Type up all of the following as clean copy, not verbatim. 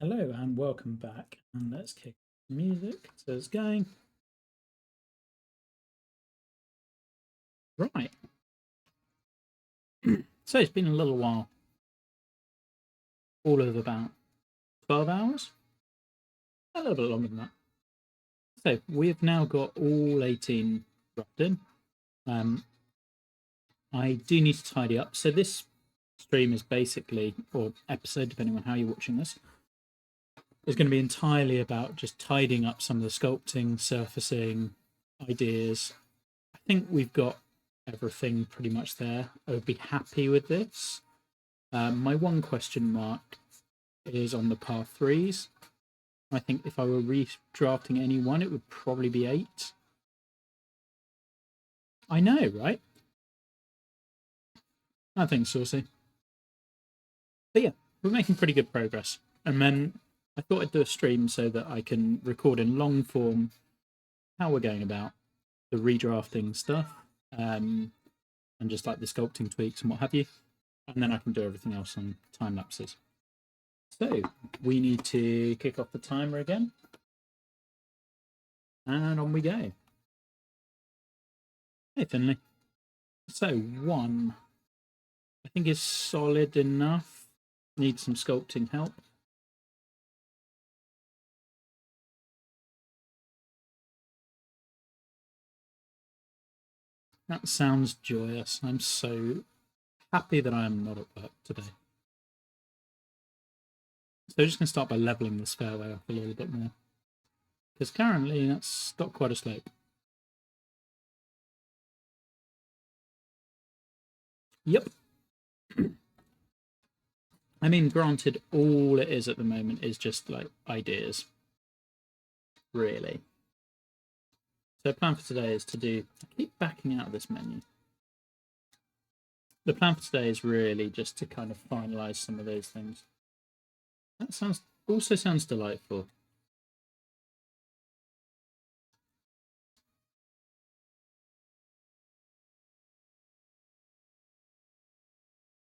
Hello and welcome back, and let's kick the music so it's going. Right, so it's been a little while, all of about 12 hours, a little bit longer than that. So we've now got all 18 dropped in. I do need to tidy up. So this stream is basically, or episode, depending on how you're watching this, is going to be entirely about just tidying up some of the sculpting, surfacing ideas. I think we've got everything pretty much there. I would be happy with this. My one question mark is on the par threes. I think if I were redrafting any one, it would probably be 8. I know, right? I think saucy. But yeah, we're making pretty good progress. And then I thought I'd do a stream so that I can record in long form how we're going about the redrafting stuff, and just like the sculpting tweaks and what have you. And then I can do everything else on time lapses. So we need to kick off the timer again. And on we go. Hey, Finley. So 1, I think, is solid enough. Need some sculpting help. That sounds joyous. I'm so happy that I am not at work today. So we're just going to start by leveling this fairway up a little bit more, because currently that's got quite a slope. Yep. I mean, granted, all it is at the moment is just like ideas, really. So the plan for today is to do, I keep backing out of this menu. The plan for today is really just to kind of finalize some of those things. That sounds delightful.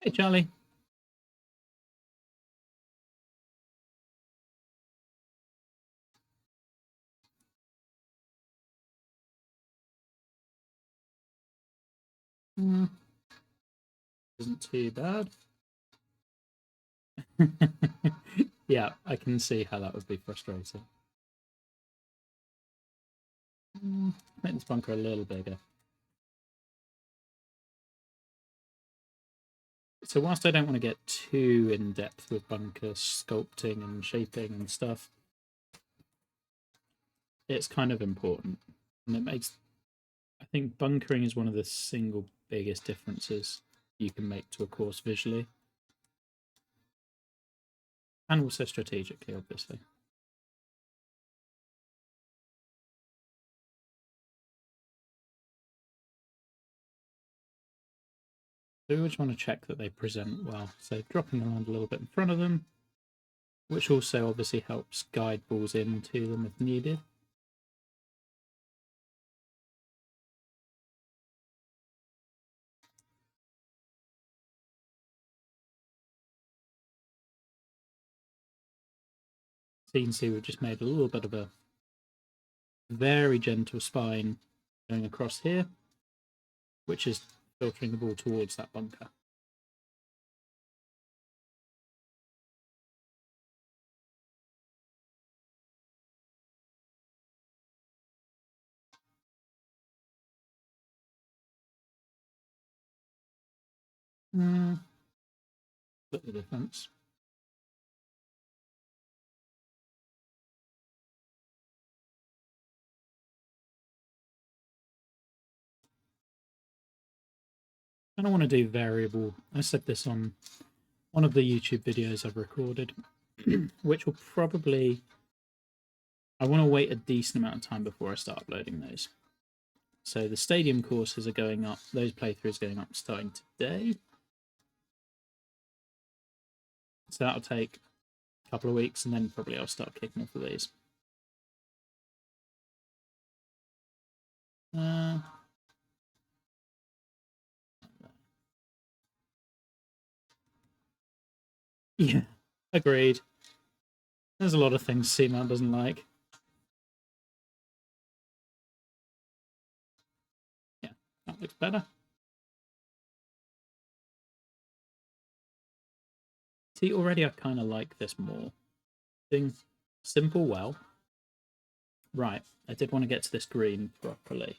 Hey, Charlie. Isn't too bad. Yeah, I can see how that would be frustrating. Make this bunker a little bigger. So whilst I don't want to get too in depth with bunker sculpting and shaping and stuff, it's kind of important. And it makes, I think bunkering is one of the single biggest differences you can make to a course visually. And also strategically, obviously. So we just want to check that they present well. So dropping the land a little bit in front of them, which also obviously helps guide balls into them if needed. So you can see we've just made a little bit of a very gentle spine going across here, which is filtering the ball towards that bunker. Split the difference. And I want to do variable. I said this on one of the YouTube videos I've recorded, which will probably, I want to wait a decent amount of time before I start uploading those. So the stadium courses are going up, those playthroughs going up starting today. So that'll take a couple of weeks, and then probably I'll start kicking off of these. Yeah, agreed. There's a lot of things C-Mount doesn't like. Yeah, that looks better. See, already I kind of like this more. Doing simple well. Right, I did want to get to this green properly.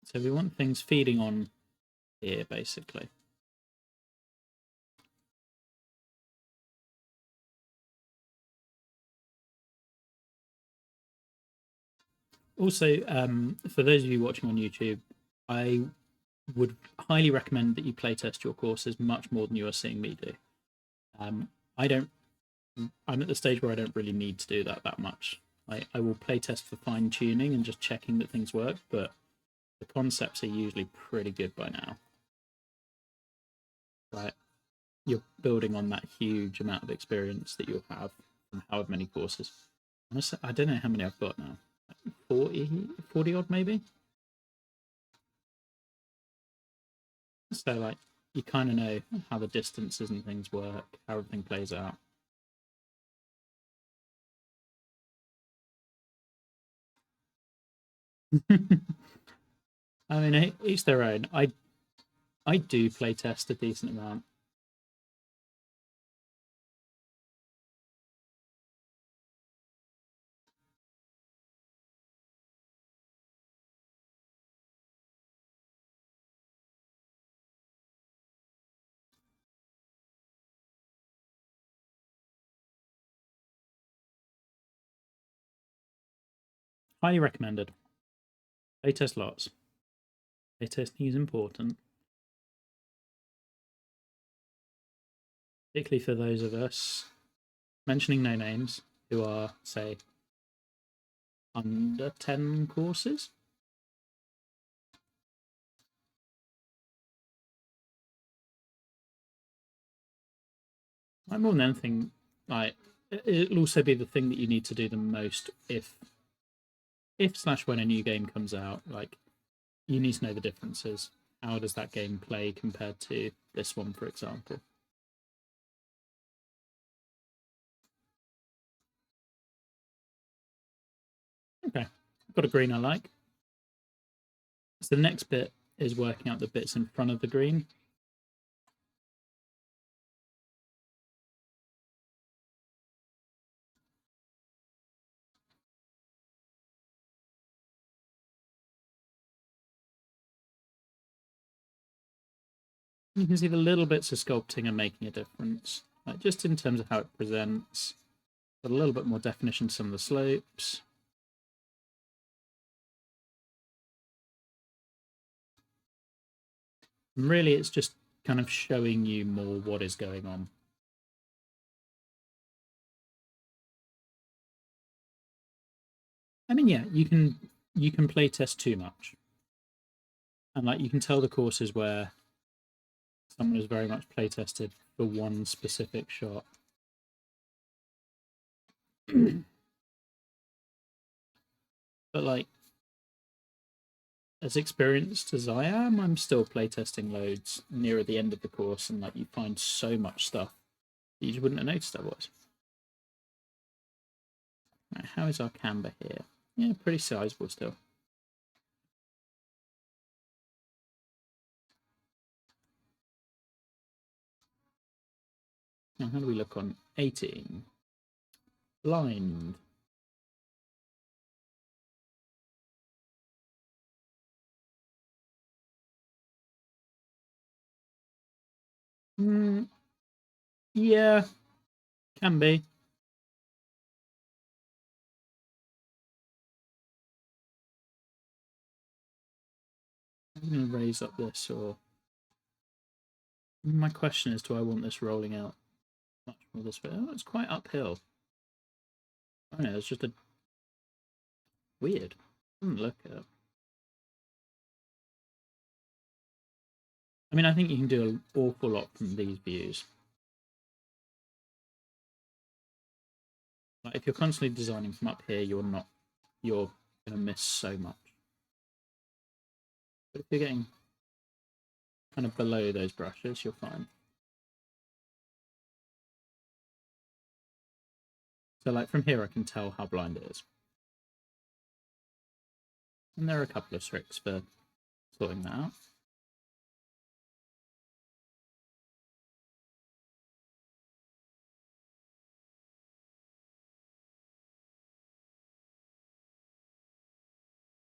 So we want things feeding on here, basically. Also, for those of you watching on YouTube, I would highly recommend that you playtest your courses much more than you are seeing me do. I don't. I'm at the stage where I don't really need to do that much. I will playtest for fine tuning and just checking that things work, but the concepts are usually pretty good by now. Right, you're building on that huge amount of experience that you'll have from however many courses. Honestly, I don't know how many I've got now. 40 odd maybe. So like you kind of know how the distances and things work, how everything plays out. I mean, each their own. I do play test a decent amount. Highly recommended. Playtest lots. Playtesting is important, particularly for those of us mentioning no names who are, say, under 10 courses. Like more than anything, like it'll also be the thing that you need to do the most if slash when a new game comes out. Like you need to know the differences. How does that game play compared to this one, for example? Okay, got a green I like. So the next bit is working out the bits in front of the green. You can see the little bits of sculpting are making a difference, like just in terms of how it presents. Got a little bit more definition to some of the slopes. And really, it's just kind of showing you more what is going on. I mean, yeah, you can play test too much, and like you can tell the courses where someone is very much play tested for one specific shot. But like as experienced as I am, I'm still playtesting loads nearer the end of the course, and like you find so much stuff that you just wouldn't have noticed otherwise. Right, how is our camber here? Yeah, pretty sizable still. Now, how do we look on 18? Blind. Yeah, can be. I'm going to raise up this, or my question is, do I want this rolling out much more this way? Oh, it's quite uphill. Oh no, it's just a weird. Look at it. I mean, I think you can do an awful lot from these views. Like if you're constantly designing from up here, you're going to miss so much. But if you're getting kind of below those brushes, you're fine. So like from here I can tell how blind it is. And there are a couple of tricks for sorting that out.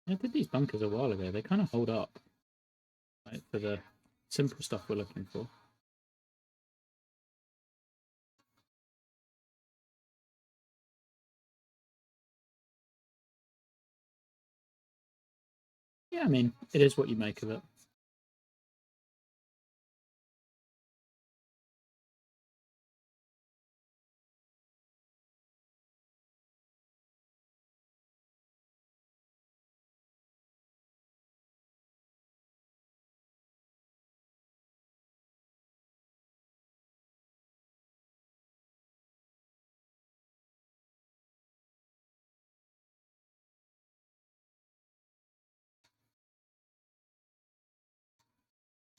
I did these bunkers a while ago. They kind of hold up, right, for the simple stuff we're looking for. Yeah, I mean, it is what you make of it.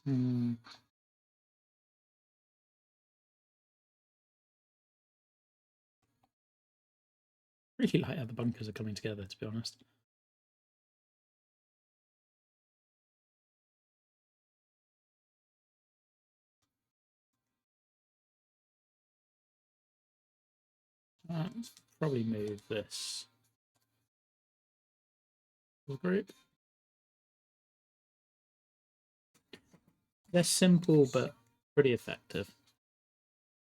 Hmm. Really like how the bunkers are coming together, to be honest. Let's probably move this group. They're simple but pretty effective,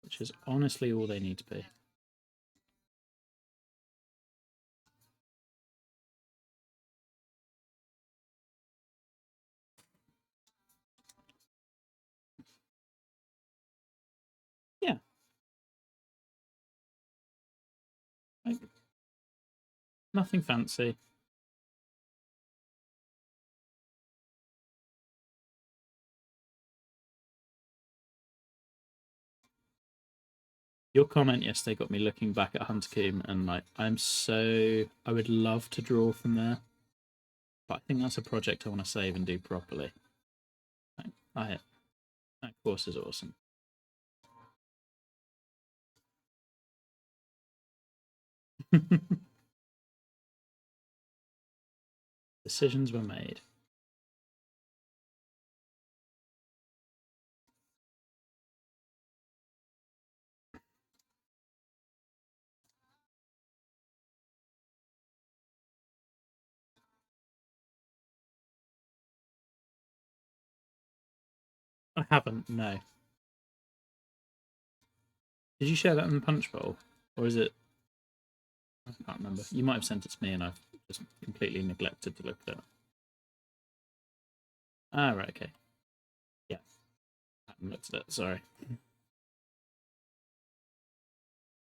which is honestly all they need to be. Yeah. Like, nothing fancy. Your comment yesterday got me looking back at Huntercombe and like I would love to draw from there, but I think that's a project I want to save and do properly. That course is awesome. Decisions were made. I haven't, no. Did you share that in the punch bowl? Or is it? I can't remember. You might have sent it to me and I've just completely neglected to look at it. Ah, right, okay. Yeah. I haven't looked at it, sorry. At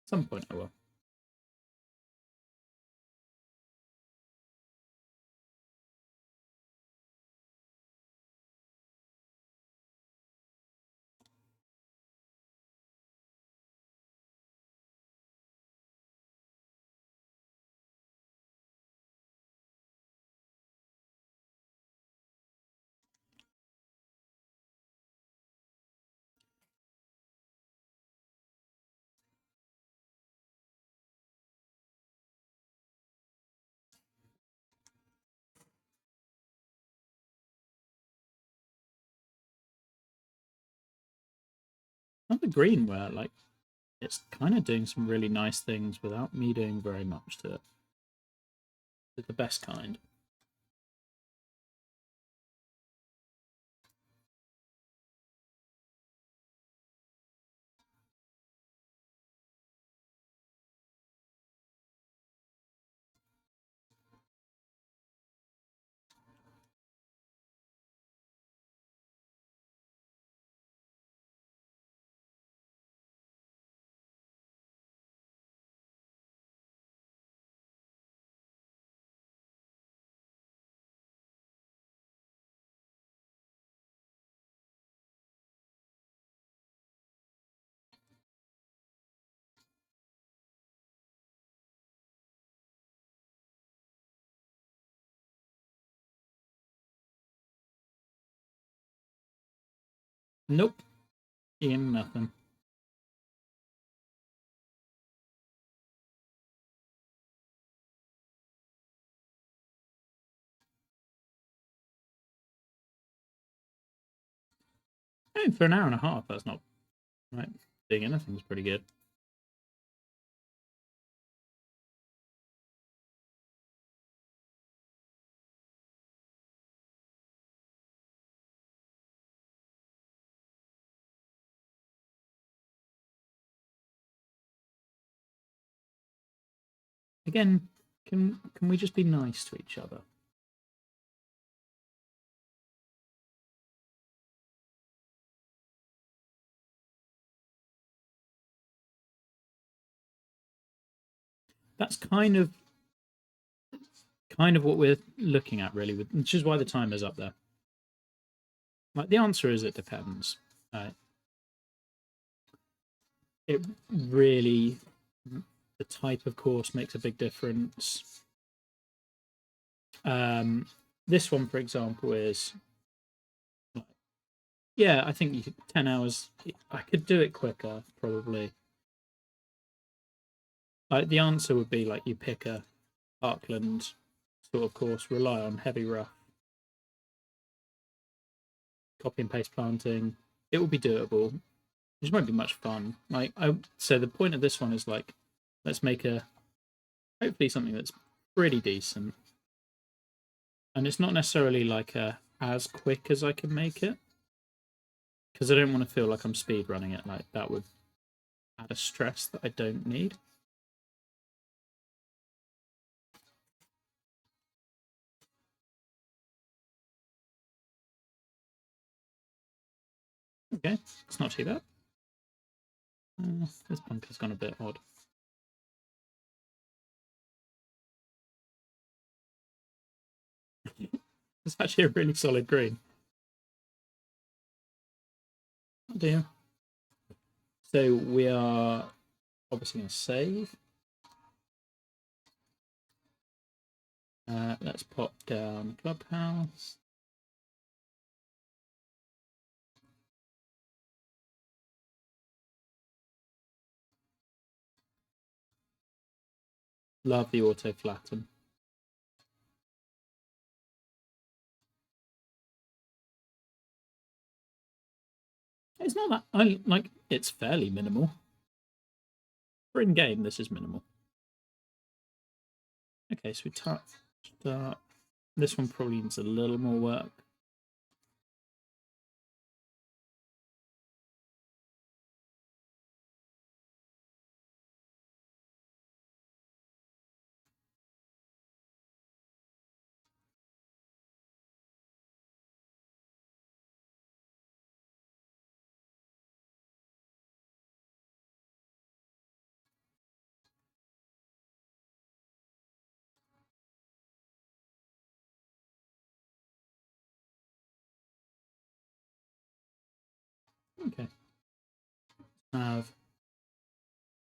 some point I will. Not the green where like it's kind of doing some really nice things without me doing very much to it. It's the best kind. Nope. Ian, nothing. I mean, for an hour and a half, that's not right. Doing anything's pretty good. Again, can we just be nice to each other? That's kind of what we're looking at, really, which is why the timer's up there. Like, the answer is it depends. It really, the type of course makes a big difference. This one, for example, is, yeah, I think you could 10 hours. I could do it quicker, probably. Like, the answer would be like you pick a Parkland sort of course, rely on heavy rough, copy and paste planting. It will be doable. It just won't be much fun. Like, so the point of this one is like, let's make hopefully something that's pretty decent, and it's not necessarily like as quick as I can make it, because I don't want to feel like I'm speed running it. Like, that would add a stress that I don't need. Okay, it's not too bad. This bunker's gone a bit odd. It's actually a really solid green. Oh dear. So we are obviously going to save. Let's pop down Clubhouse. Love the auto flatten. It's not that like, it's fairly minimal. For in game, this is minimal. Okay, so we start. This one probably needs a little more work. Okay. I have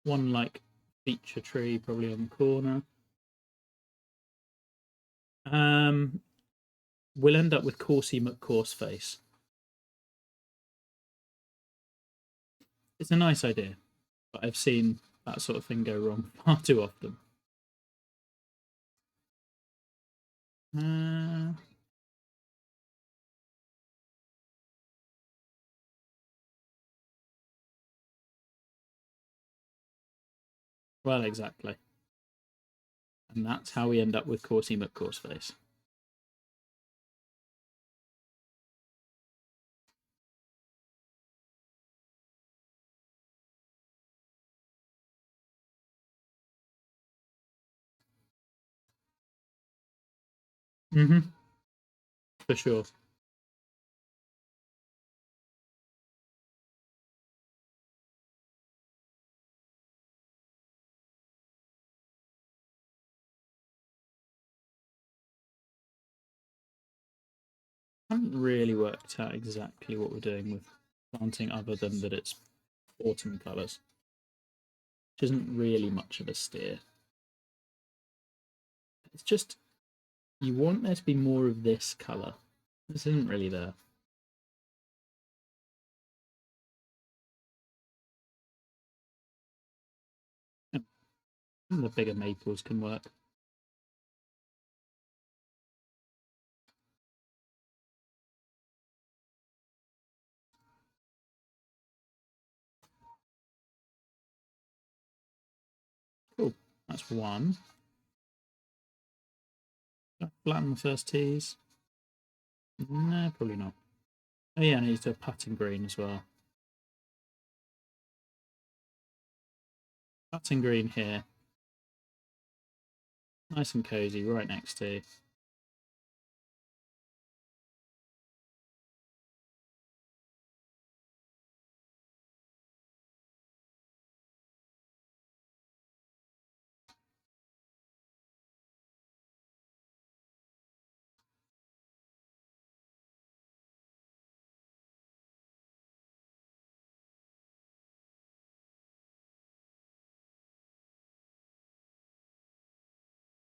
one like feature tree probably on the corner. We'll end up with Coursey McCourse face. It's a nice idea, but I've seen that sort of thing go wrong far too often. Well, exactly. And that's how we end up with Coursey McCourse face. For sure. I haven't really worked out exactly what we're doing with planting, other than that it's autumn colours, which isn't really much of a steer. It's just, you want there to be more of this colour. This isn't really there. And the bigger maples can work. Cool. That's one. Flatten the first tees. No, probably not. Oh yeah, I need to do a putting green as well. Putting green here. Nice and cozy, right next to.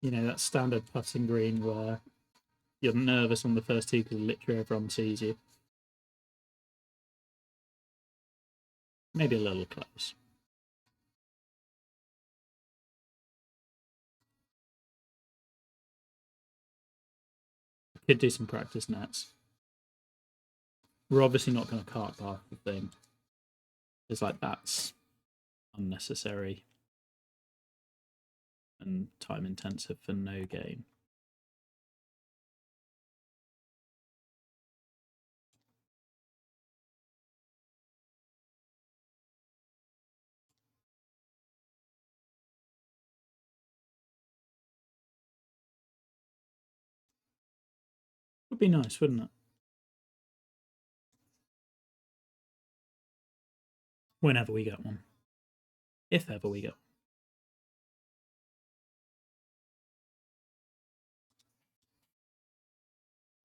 You know, that standard putting green where you're nervous on the first tee because literally everyone sees you. Maybe a little close. Could do some practice nets. We're obviously not going to cart path the thing. It's like that's unnecessary and time intensive for no gain. Would be nice, wouldn't it? Whenever we get one. If ever we get one.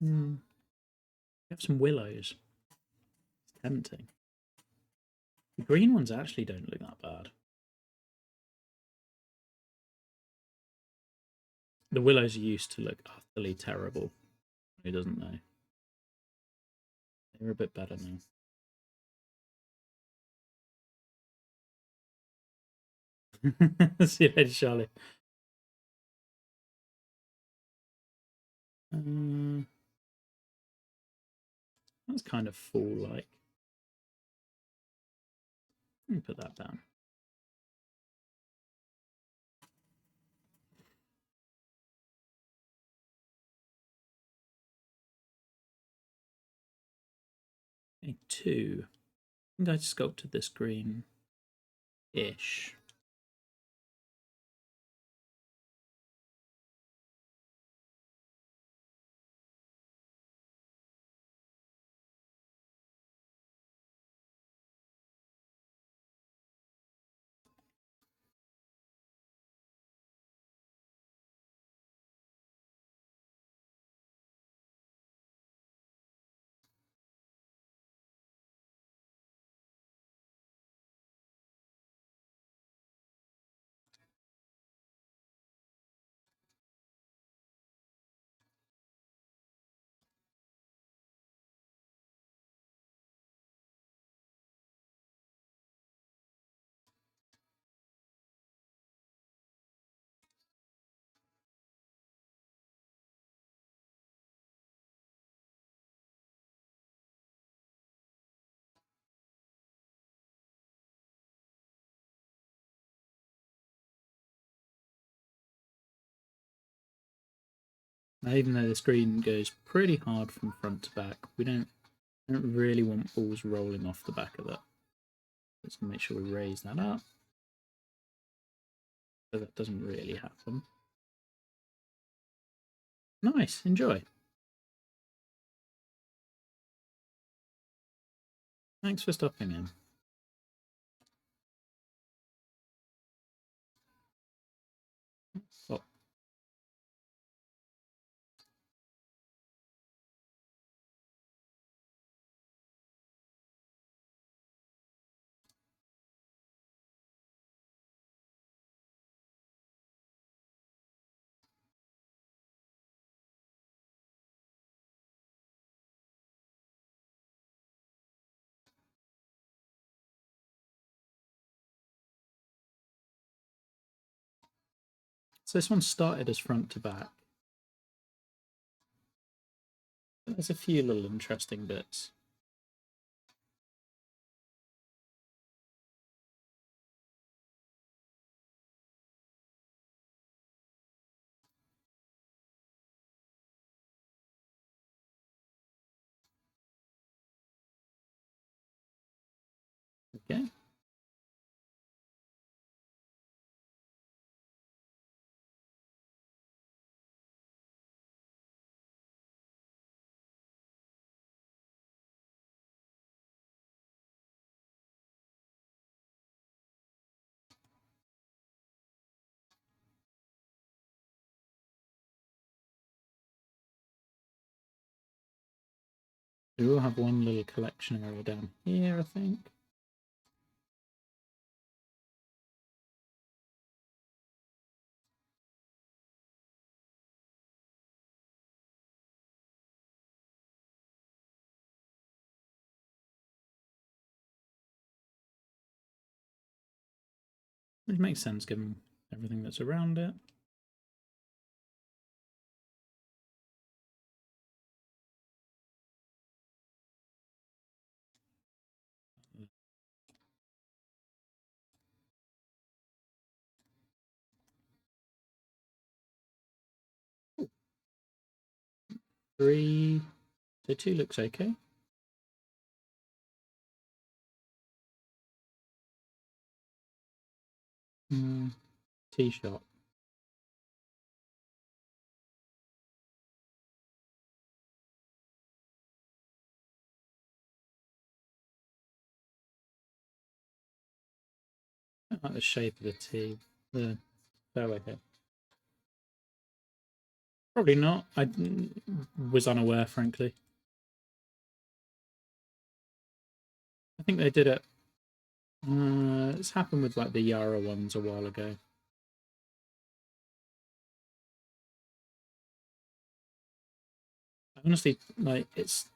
We have some willows. It's tempting. The green ones actually don't look that bad. The willows used to look utterly terrible. Who doesn't know? They're a bit better now. See you later, Charlie. That's kind of fall-like. Let me put that down. Okay, 2. I think I sculpted this green-ish. Now, even though this green goes pretty hard from front to back, we don't really want balls rolling off the back of it. Let's make sure we raise that up. So that doesn't really happen. Nice, enjoy. Thanks for stopping in. Oh. So this one started as front to back. There's a few little interesting bits. Okay. We will have one little collection area down here, I think. Which makes sense given everything that's around it. Three, so 2 looks okay. Tea shop. I like the shape of the tea. The fairway here. Probably not. I was unaware, frankly. I think they did it. It's happened with like the Yara ones a while ago. Honestly, like it's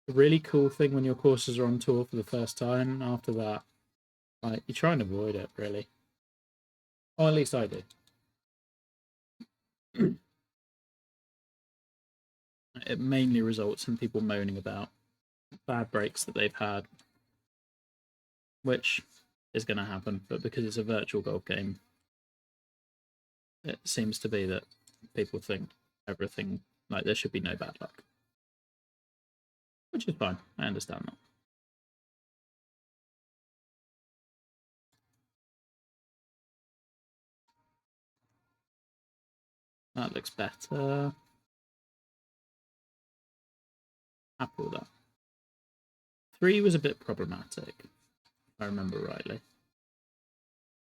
a really cool thing when your courses are on tour for the first time. After that, like you try and avoid it, really. Or at least I do. It mainly results in people moaning about bad breaks that they've had, which is going to happen. But because it's a virtual golf game, it seems to be that people think everything, like there should be no bad luck, which is fine. I understand that. That looks better. Happy with that. 3 was a bit problematic, if I remember rightly.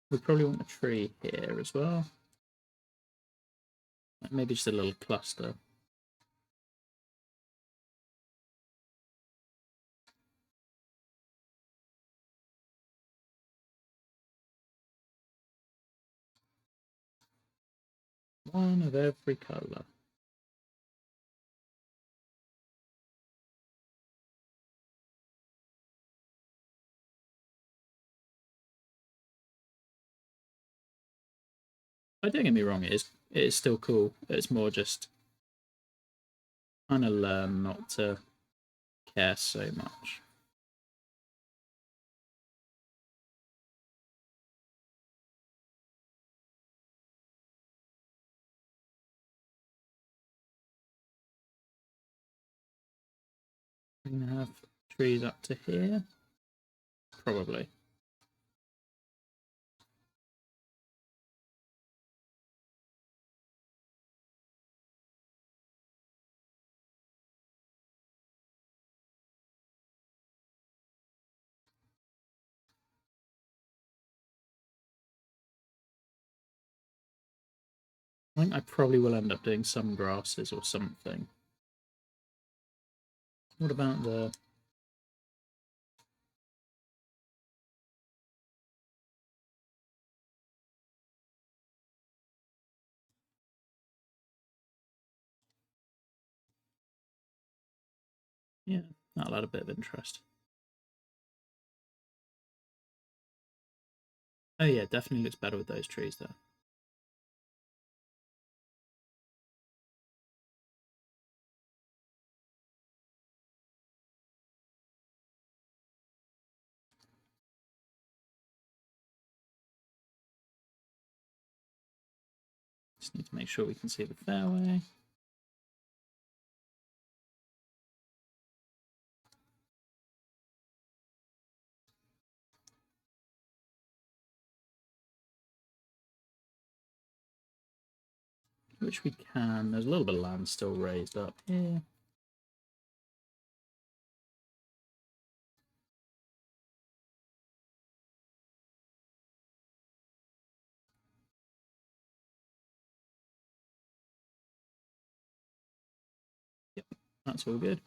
We probably want a tree here as well. Maybe just a little cluster. One of every colour. Don't get me wrong, it is still cool. It's more just kind of learn not to care so much. We're going to have trees up to here. Probably. I think I probably will end up doing some grasses or something. What about the... Yeah, that'll add a bit of interest. Oh yeah, definitely looks better with those trees there. Just need to make sure we can see the fairway. which we can. There's a little bit of land still raised up here. Yep, that's all good.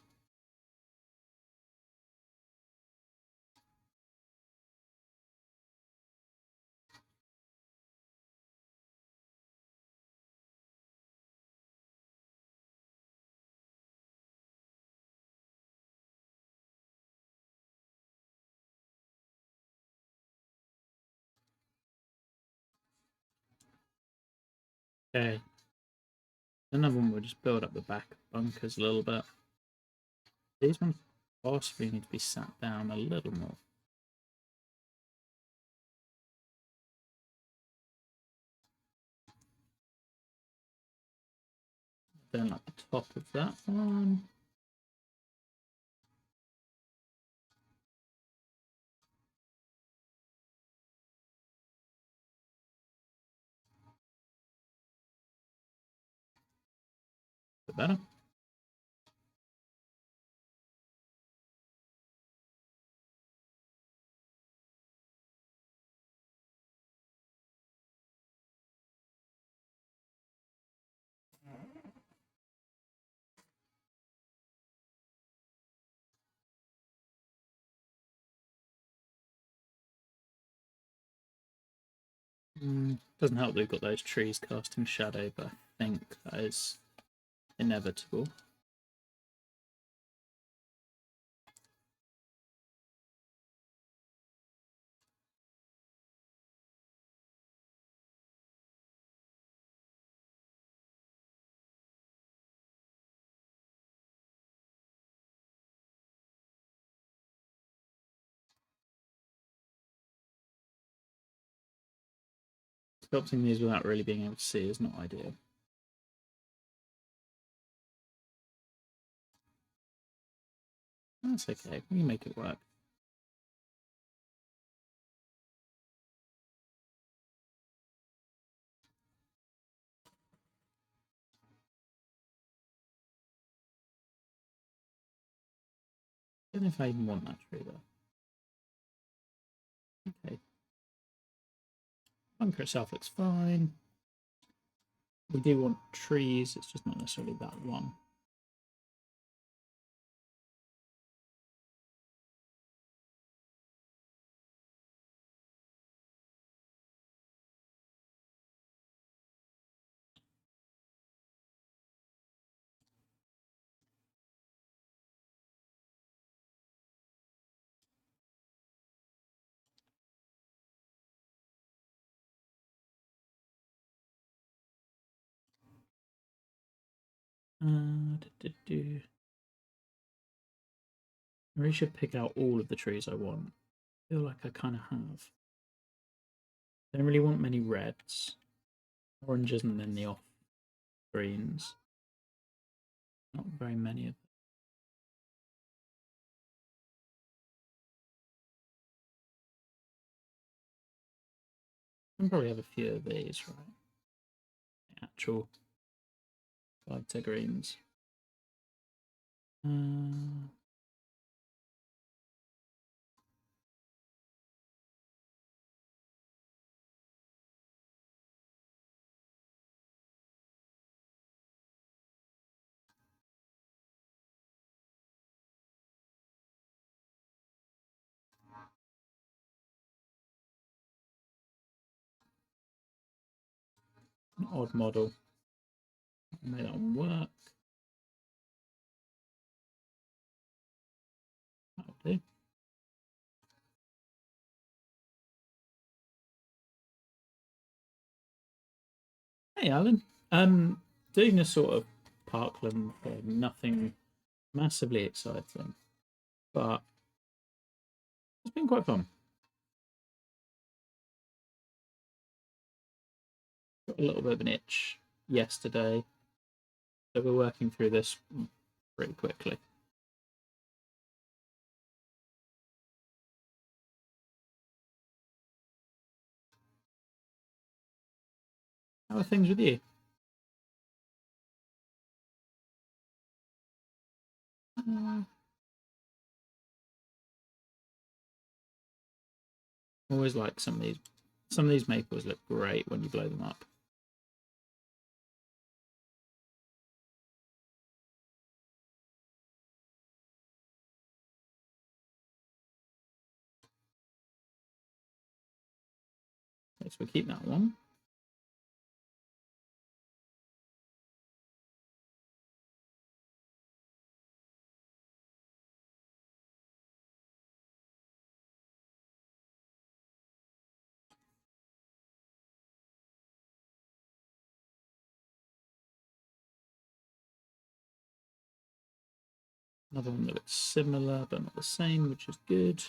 Okay. Another one will just build up the back bunkers a little bit. These ones possibly need to be sat down a little more. Don't like the top of that one. A bit better. Doesn't help that we've got those trees casting shadow, but I think that is inevitable. Sculpting these without really being able to see is not ideal. That's okay, we can make it work. I don't know if I even want that tree though. Okay. Bunker itself looks fine. We do want trees, it's just not necessarily that one. I really should pick out all of the trees I want. I feel like I kind of have. Don't really want many reds, oranges, and then the off greens. Not very many of them. I can probably have a few of these, right? Actual lighter greens. An odd model. I'll make that one work. That'll do. Hey, Alan. Doing a sort of Parkland thing, nothing massively exciting, but it's been quite fun. Got a little bit of an itch yesterday, so we're working through this pretty quickly. How are things with you? Always like some of these. Some of these maples look great when you blow them up. Okay, so we keep that one. Another one that looks similar but not the same, which is good.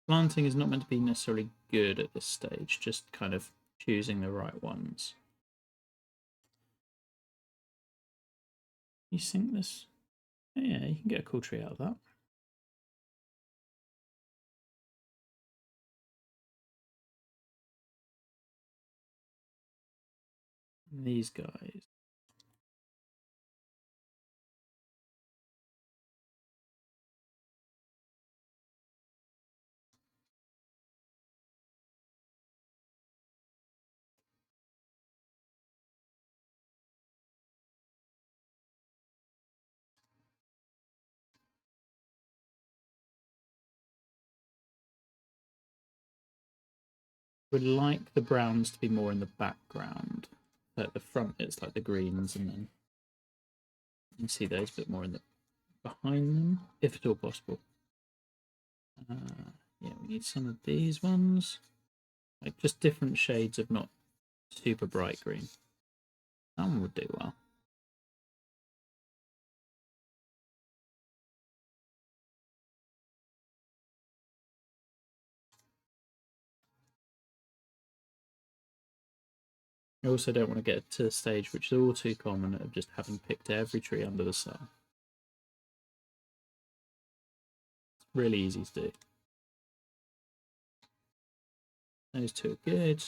Planting is not meant to be necessarily good at this stage, just kind of choosing the right ones. You think this? Yeah, you can get a cool tree out of that. And these guys. Would like the browns to be more in the background. At the front, it's like the greens, and then you can see those a bit more in the behind them, if at all possible. Yeah, we need some of these ones, like just different shades of not super bright green. That one would do well. I also don't want to get to the stage which is all too common of just having picked every tree under the sun. It's really easy to do. Those two are good.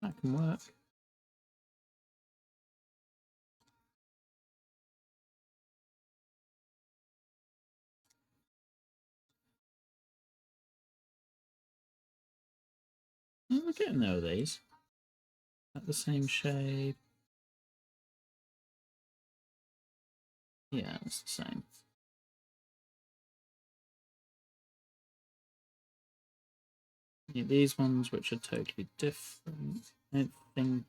That can work. Oh, we're getting there with these. At the same shade. Yeah, it's the same. Yeah, these ones, which are totally different. I don't think.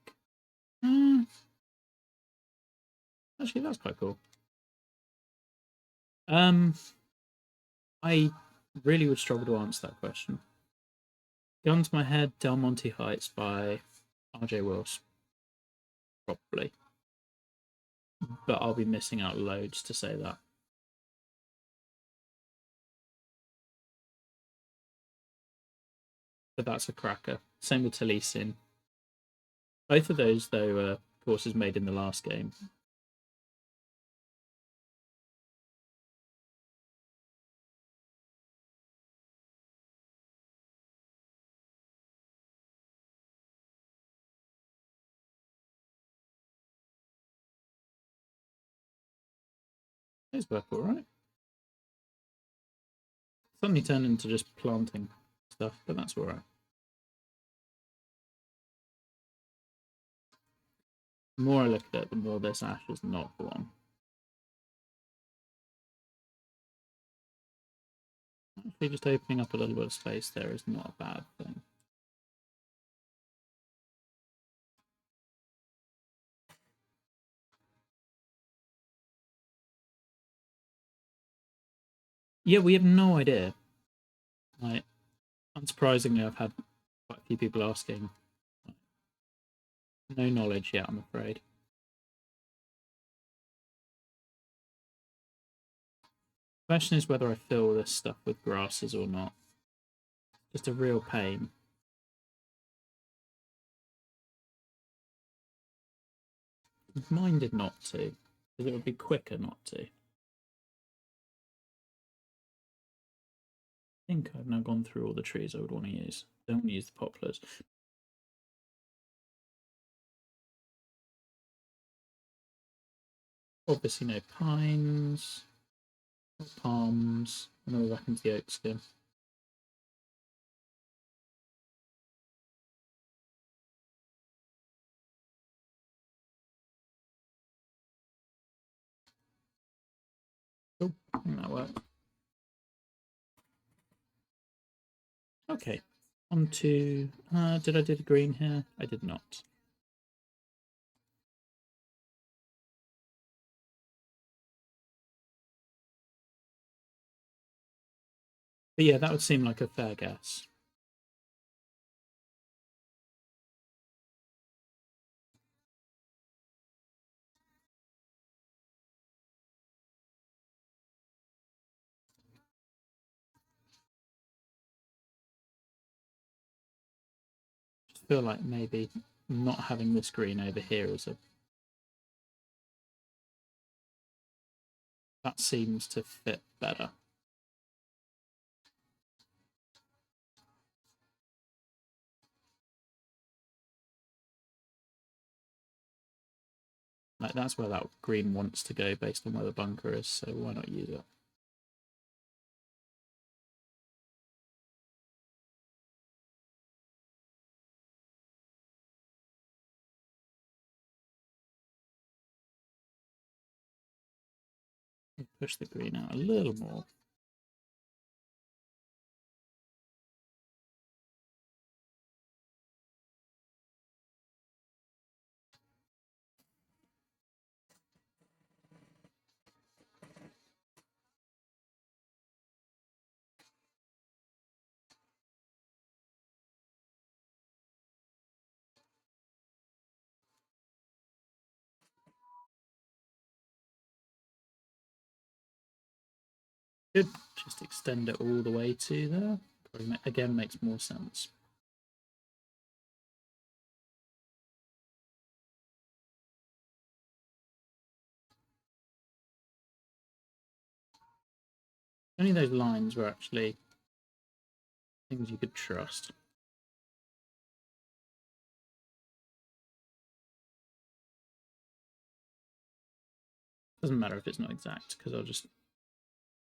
Actually, that's quite cool. I really would struggle to answer that question. Gun to my head, Del Monte Heights by R.J. Wills, probably. But I'll be missing out loads to say that. But that's a cracker. Same with Taliesin. Both of those, though, are courses made in the last game. Those work alright. Suddenly turned into just planting stuff, but that's alright. The more I look at it, the more this ash is not the one. Actually, just opening up a little bit of space there is not a bad thing. Yeah, we have no idea. Like, unsurprisingly, I've had quite a few people asking. No knowledge yet, I'm afraid. Question is whether I fill this stuff with grasses or not. Just a real pain. I've minded not to, because it would be quicker not to. I think I've now gone through all the trees I would want to use. Don't use the poplars. Obviously no pines, no palms, and then we're back into the oaks again. Cool, I think that worked. Okay, on to, did I do the green here? I did not. But yeah, that would seem like a fair guess. Just feel like maybe not having this green over here is a... That seems to fit better. Like, that's where that green wants to go based on where the bunker is, so why not use it? Push the green out a little more. Good. Just extend it all the way to there. Probably again makes more sense. Only those lines were actually things you could trust. Doesn't matter if it's not exact, because I'll just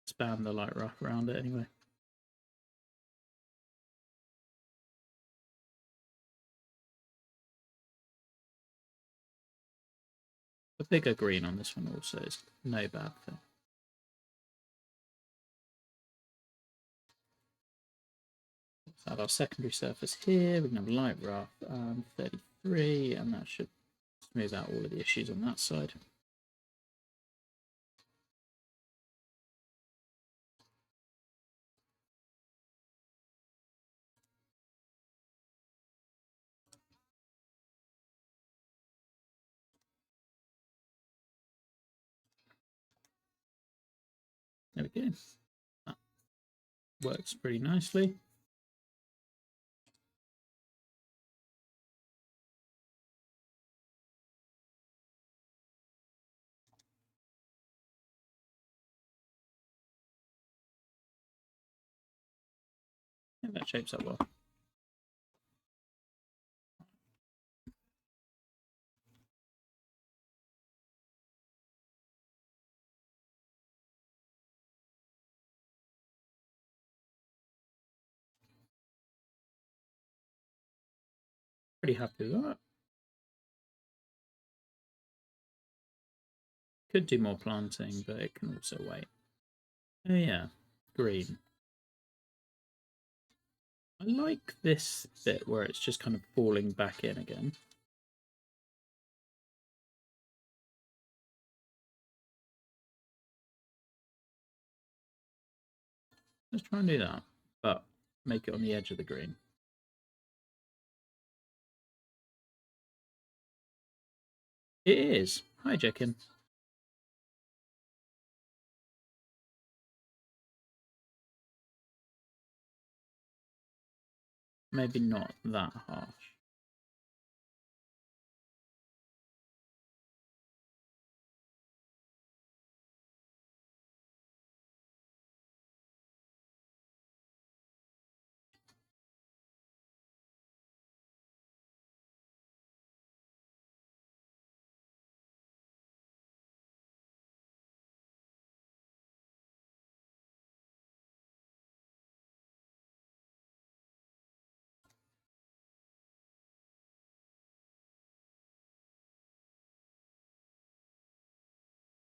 spam the light rough around it anyway. A bigger green on this one also is no bad thing. Let's add our secondary surface here. We can have light rough 33, and that should smooth out all of the issues on that side. There we go. That works pretty nicely. Yeah, that shapes up well. Pretty happy with that. Could do more planting, but it can also wait. Oh yeah, green. I like this bit where it's just kind of falling back in again. Let's try and do that, but make it on the edge of the green. It is. Hi, Jekin. maybe not that harsh.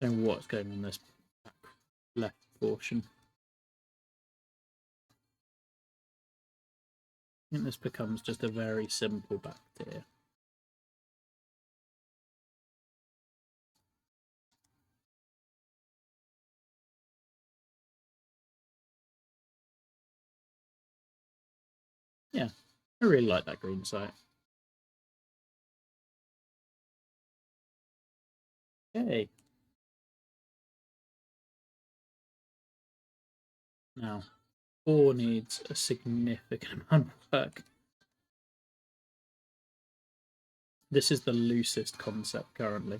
Don't know what's going on this back left portion. I think this becomes just a very simple back tier. Yeah, I really like that green site. Okay. Now, 4 needs a significant amount of work. This is the loosest concept currently.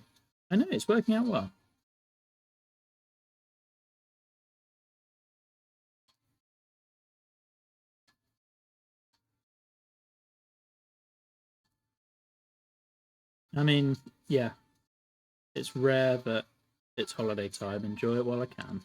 I know, it's working out well. I mean, yeah, it's rare, but it's holiday time. Enjoy it while I can.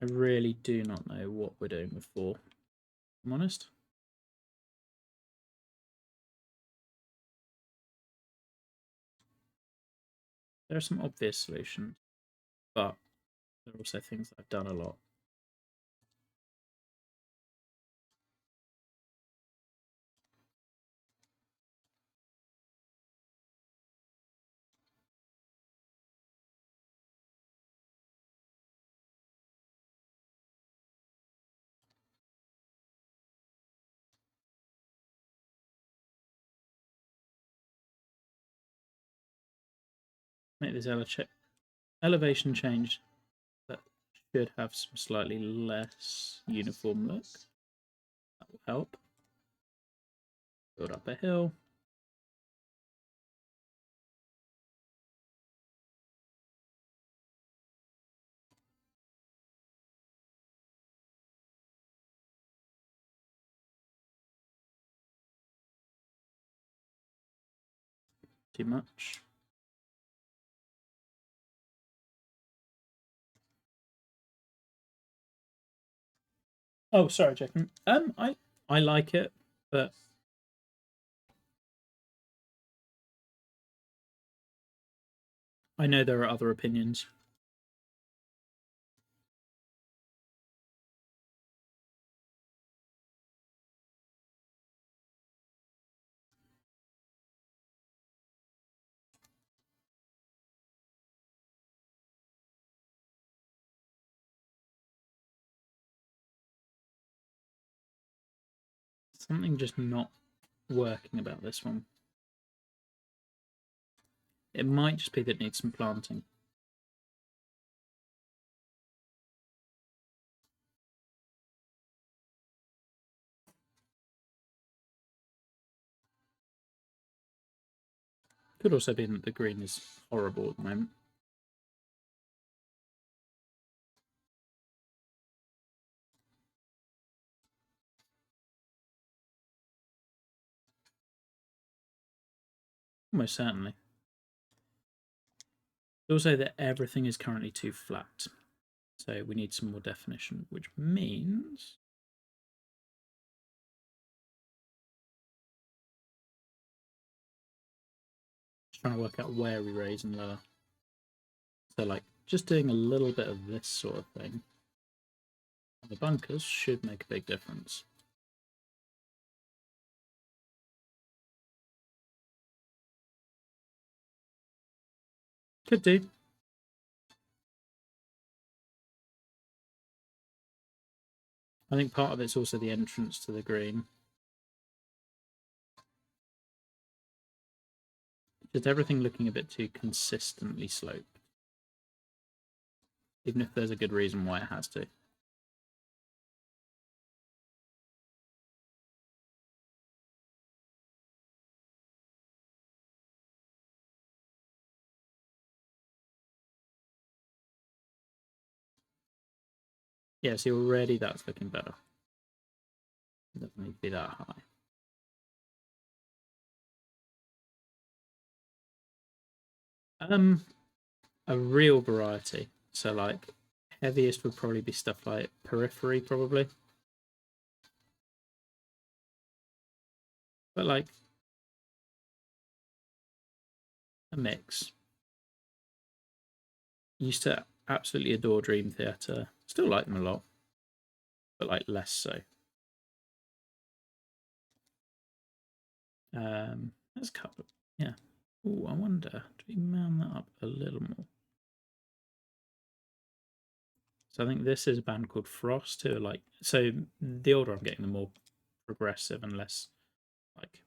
I really do not know what we're doing with 4, if I'm honest. There are some obvious solutions, but there are also things that I've done a lot. Make this elevation change that should have some slightly less uniform look. That will help. Build up a hill. Too much. Oh, sorry, Jacob. I like it, but I know there are other opinions. Something just not working about this one. It might just be that it needs some planting. Could also be that the green is horrible at the moment. Almost certainly. Also that everything is currently too flat. So we need some more definition, which means trying to work out where we raise and lower. So like just doing a little bit of this sort of thing. The bunkers should make a big difference. Could do. I think part of it's also the entrance to the green. Just everything looking a bit too consistently sloped. Even if there's a good reason why it has to. Yeah, see, already that's looking better. It doesn't need to be that high. A real variety. So, like, heaviest would probably be stuff like Periphery, probably. But, like, a mix. Used to absolutely adore Dream Theater. Still like them a lot, but, like, less so. There's a couple. Yeah. Oh, I wonder, do we man that up a little more? So I think this is a band called Frost, who are like, so the older I'm getting, the more progressive and less like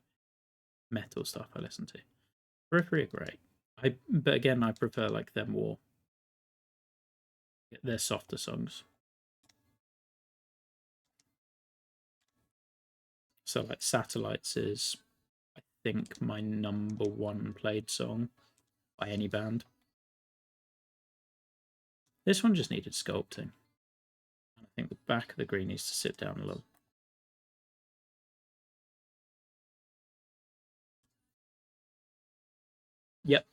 metal stuff I listen to. Periphery are great. But again, I prefer like their more, their softer songs. So like Satellites is, I think, my number one played song by any band. This one just needed sculpting. I think the back of the green needs to sit down a little. Yep.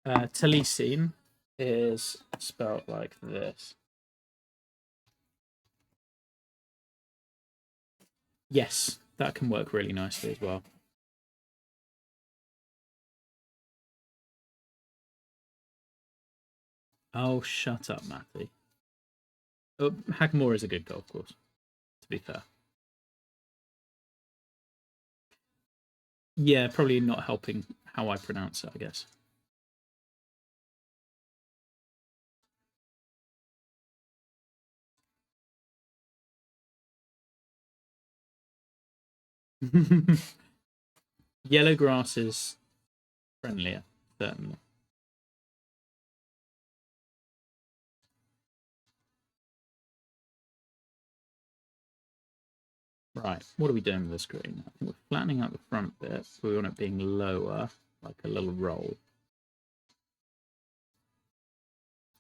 Telecine is spelled like this. Yes, that can work really nicely as well. Oh, shut up, Matty. Oh, Hagmore is a good golf course, to be fair. Yeah, probably not helping how I pronounce it, I guess. Yellow grass is friendlier, certainly. Right, what are we doing with the screen? I think we're flattening out the front bit. We want it being lower, like a little roll.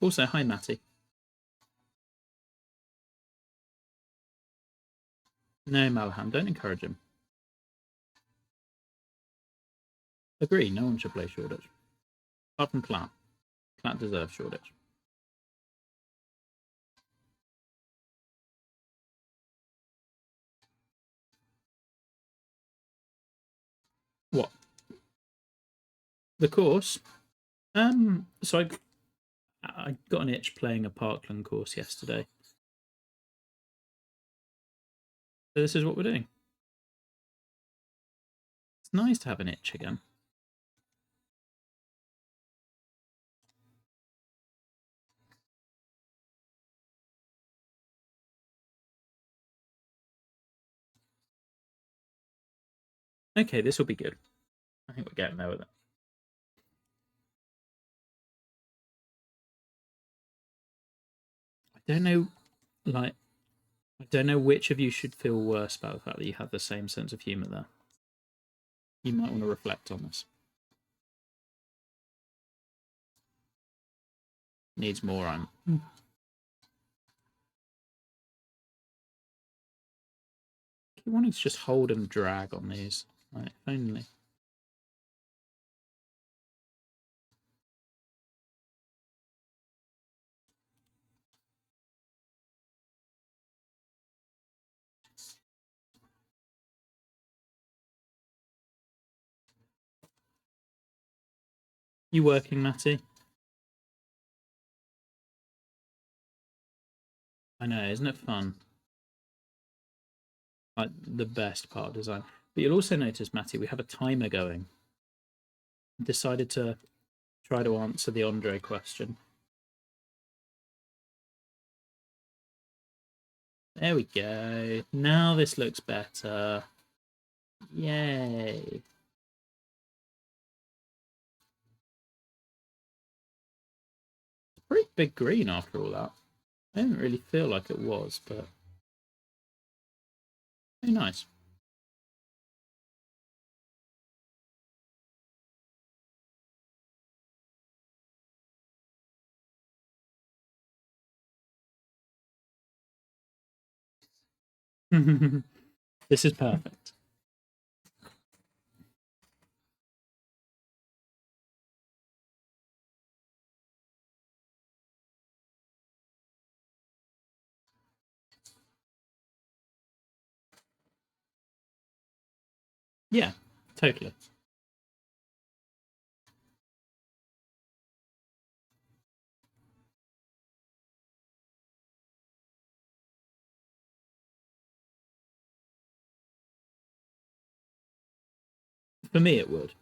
Also, hi, Matty. No, Malham, don't encourage him. Agree, no one should play Shoreditch. Apart from Clat. Clat deserves Shoreditch. What? The course? So I got an itch playing a Parkland course yesterday. So this is what we're doing. It's nice to have an itch again. Okay, this will be good. I think we're getting there with it. I don't know, like, I don't know which of you should feel worse about the fact that you have the same sense of humour there. You might want to reflect on this. Needs more. I'm. Keep wanting to just hold and drag on these. Like, if only. You working, Matty? I know, isn't it fun? Like the best part of design. But you'll also notice, Matty, we have a timer going. Decided to try to answer the Andre question. There we go. Now this looks better. Yay. Pretty big green after all that. I didn't really feel like it was, but very nice. This is perfect. Yeah, totally. For me, it would.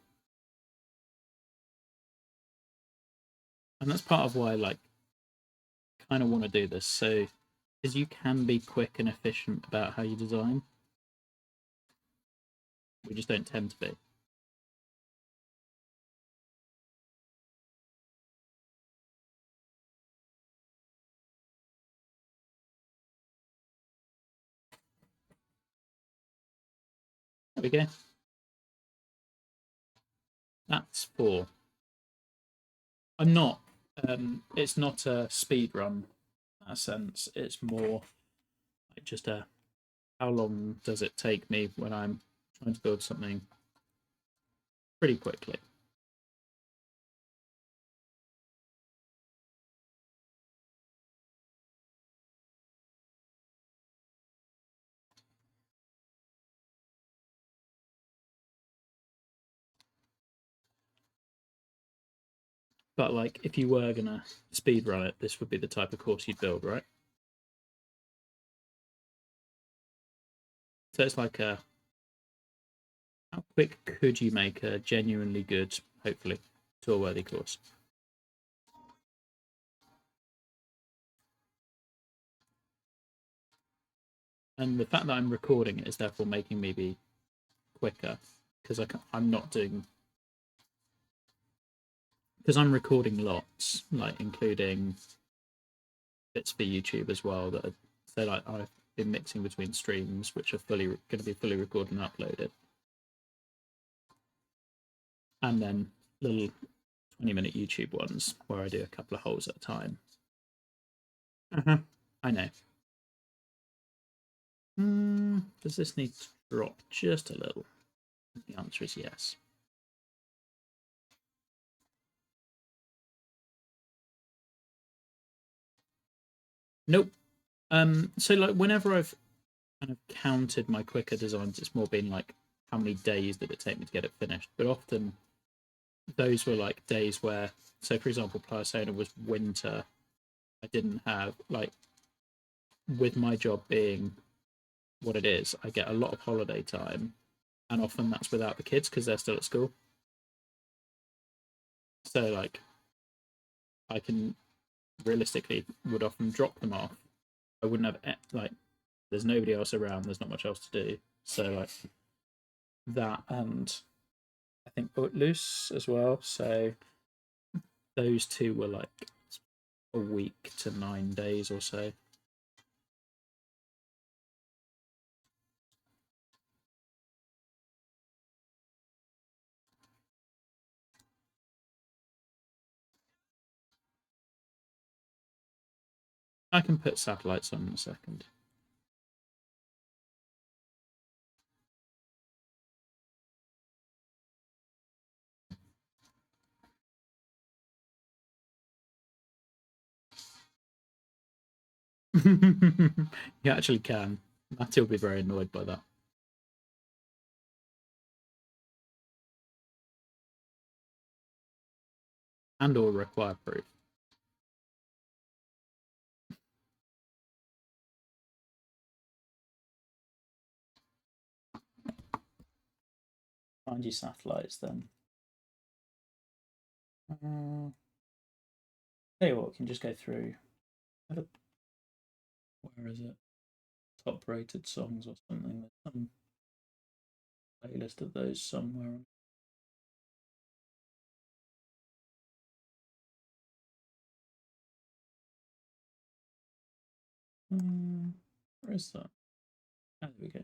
And that's part of why I kind of want to do this. So, because you can be quick and efficient about how you design. We just don't tend to be. There we go. That's 4. I'm not. It's not a speed run in that sense. It's more like just a how long does it take me when I'm trying to build something pretty quickly. But like, if you were gonna speed run it, this would be the type of course you'd build, right? So it's like a how quick could you make a genuinely good, hopefully, tour worthy course? And the fact that I'm recording it is therefore making me be quicker because I'm not doing because I'm recording lots, like including bits for YouTube as well. That are, so like I've been mixing between streams, which are fully going to be fully recorded and uploaded, and then little 20-minute YouTube ones where I do a couple of holes at a time. I know. Does this need to drop just a little? The answer is yes. Nope. So like whenever I've kind of counted my quicker designs, it's more been like how many days did it take me to get it finished. But often those were like days where, so for example, Persona was winter. I didn't have like with my job being what it is, I get a lot of holiday time, and often that's without the kids because they're still at school. So like I can realistically would often drop them off. I wouldn't have like there's nobody else around. There's not much else to do. So like that, and I think Footloose as well. So those two were like a week to 9 days or so. I can put satellites on in a second. You actually can. Matty will be very annoyed by that. And or require proof. Find your satellites then. Tell you what, we can just go through. Where is it? top rated songs or something. There's some playlist of those somewhere. Where is that? Oh, there we go.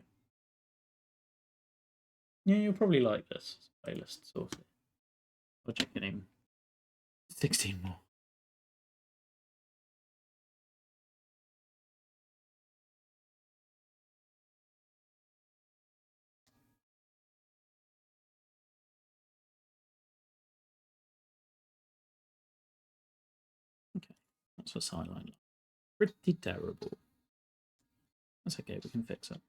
Yeah, you'll probably like this playlist sort of. Or checking 16 more. Okay, that's a sideline. Pretty terrible. That's okay, we can fix it.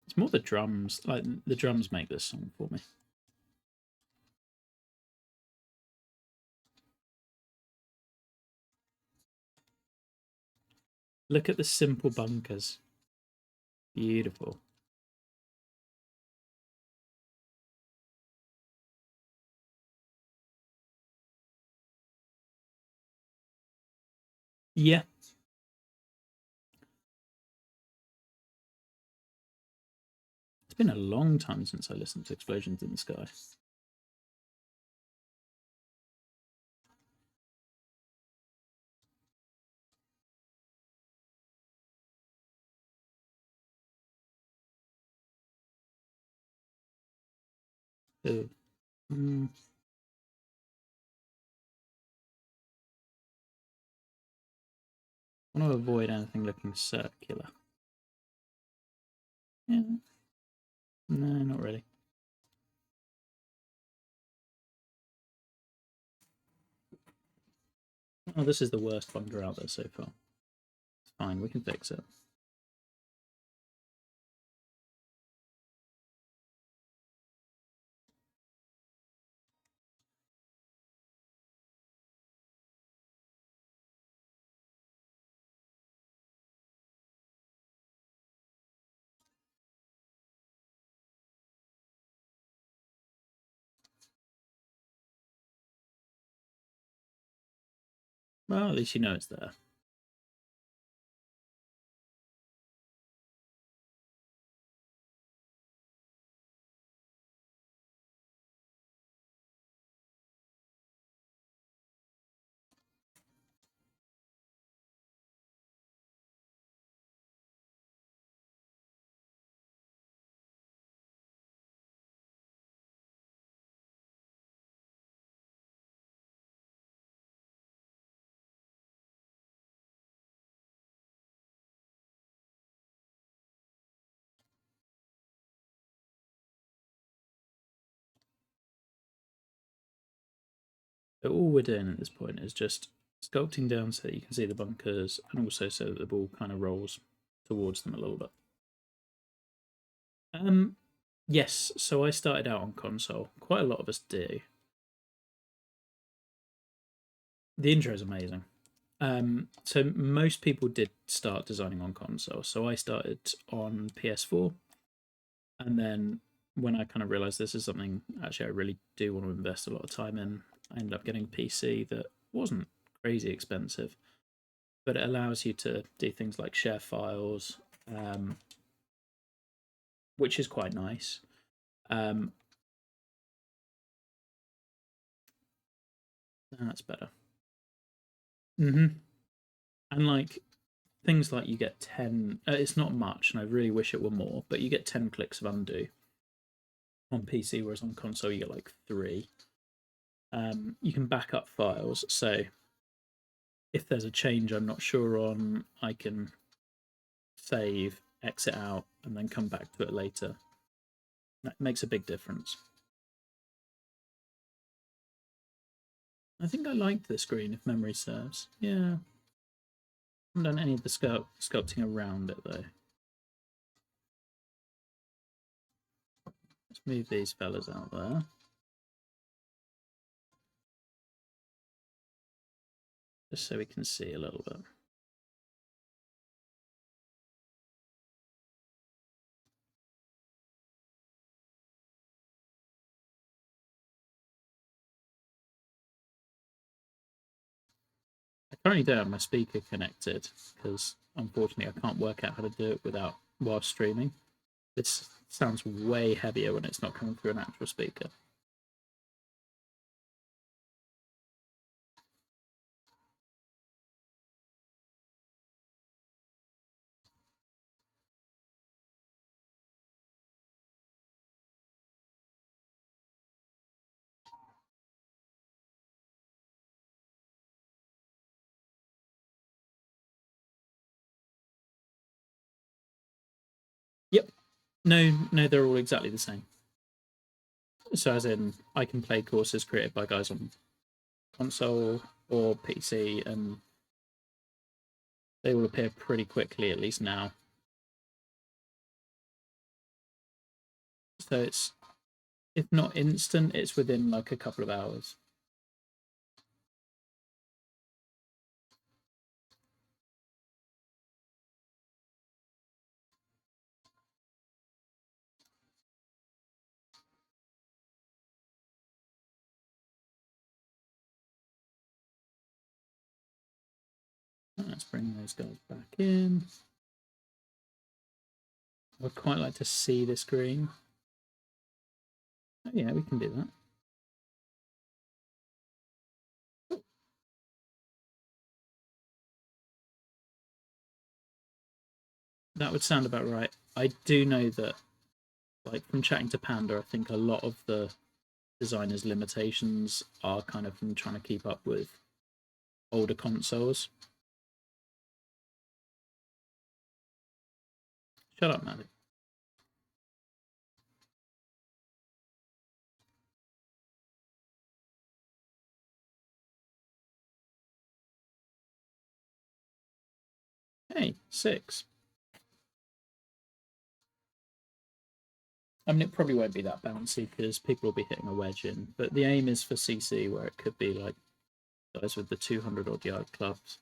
It's more the drums. Like, the drums make this song for me. Look at the simple bunkers. Beautiful. Yeah. It's been a long time since I listened to Explosions in the Sky. I want to avoid anything looking circular. Yeah. No, not really. Oh, this is the worst bunker out there so far. It's fine, we can fix it. Well, at least you know it's there. So all we're doing at this point is just sculpting down so that you can see the bunkers, and also so that the ball kind of rolls towards them a little bit. Yes, so I started out on console. Quite a lot of us do. The intro is amazing. So most people did start designing on console. So I started on PS4, and then when I kind of realized this is something actually I really do want to invest a lot of time in, I ended up getting a PC that wasn't crazy expensive, but it allows you to do things like share files, which is quite nice. That's better. And like things like you get 10, it's not much, and I really wish it were more, but you get 10 clicks of undo on PC, whereas on console you get like 3. You can back up files, so if there's a change I'm not sure on, I can save, exit out, and then come back to it later. That makes a big difference. I think I liked this screen, if memory serves. Yeah. I haven't done any of the sculpting around it, though. Let's move these fellas out there. Just so we can see a little bit. I currently don't have my speaker connected because unfortunately I can't work out how to do it without while streaming. This sounds way heavier when it's not coming through an actual speaker. Yep. No, they're all exactly the same. So as in, I can play courses created by guys on console or PC, and they will appear pretty quickly, at least now. So it's, if not instant, it's within like a couple of hours. Let's bring those guys back in. I'd quite like to see this green. Oh, yeah, we can do that. That would sound about right. I do know that, like, from chatting to Panda, I think a lot of the designers' limitations are kind of from trying to keep up with older consoles. Shut up, Maddie. Hey, 6. I mean, it probably won't be that bouncy because people will be hitting a wedge in, but the aim is for CC, where it could be like guys with the 200 odd yard clubs.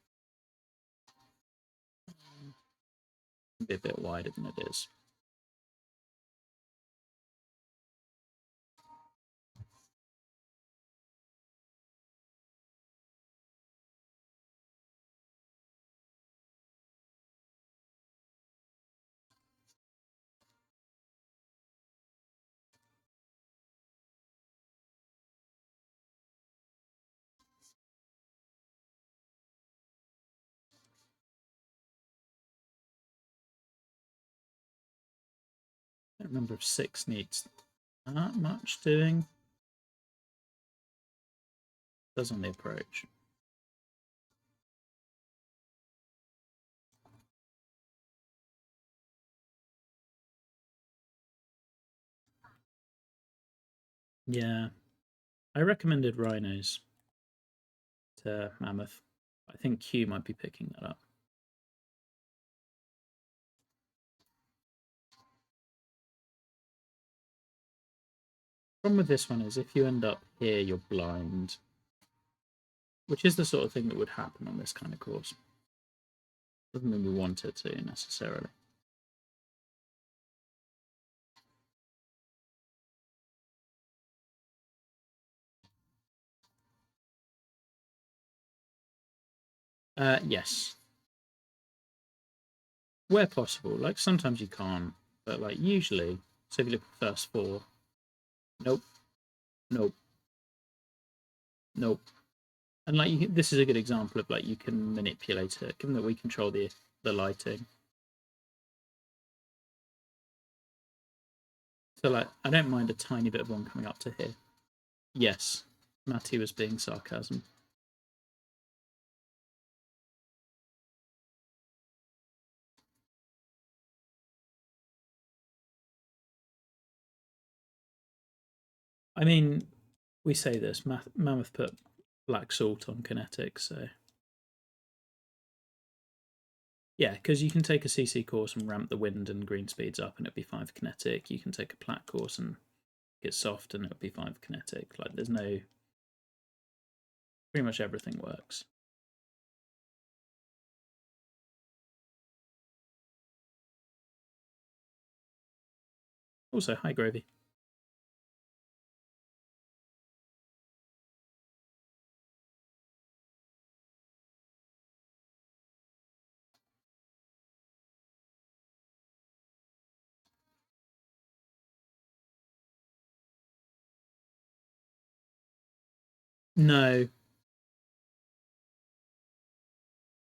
Be a bit wider than it is. I don't remember if 6 needs that much doing. Does on the approach. Yeah, I recommended rhinos to Mammoth. I think Q might be picking that up. Problem with this one is if you end up here, you're blind, which is the sort of thing that would happen on this kind of course. Doesn't mean we want it to necessarily. Yes, where possible. Like sometimes you can't, but like usually. So if you look at the first 4, nope, nope, nope. And like this is a good example of like you can manipulate it, given that we control the lighting. So like I don't mind a tiny bit of one coming up to here. Yes, Matty was being sarcasm. I mean, we say this. Mammoth put black salt on kinetic, so yeah, because you can take a CC course and ramp the wind and green speeds up, and it'd be fine for kinetic. You can take a plat course and get soft, and it'll be fine for kinetic. Like, there's no, pretty much everything works. Also, hi Gravy. No.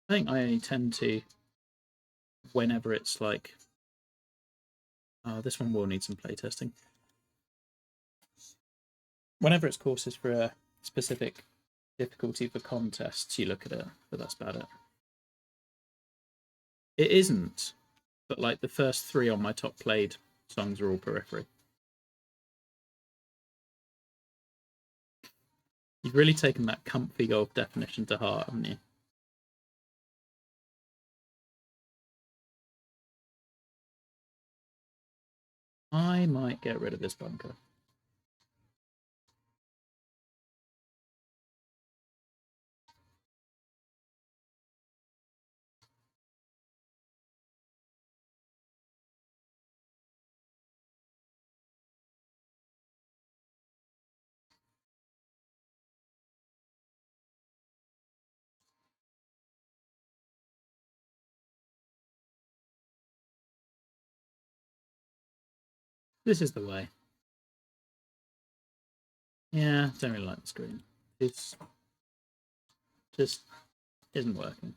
I think I only tend to whenever it's like, oh, this one will need some playtesting. Whenever it's courses for a specific difficulty for contests, you look at it, but that's about it. It isn't, but like the first 3 on my top played songs are all Periphery. You've really taken that comfy golf definition to heart, haven't you? I might get rid of this bunker. This is the way. Yeah, don't really like the screen. It's just isn't working.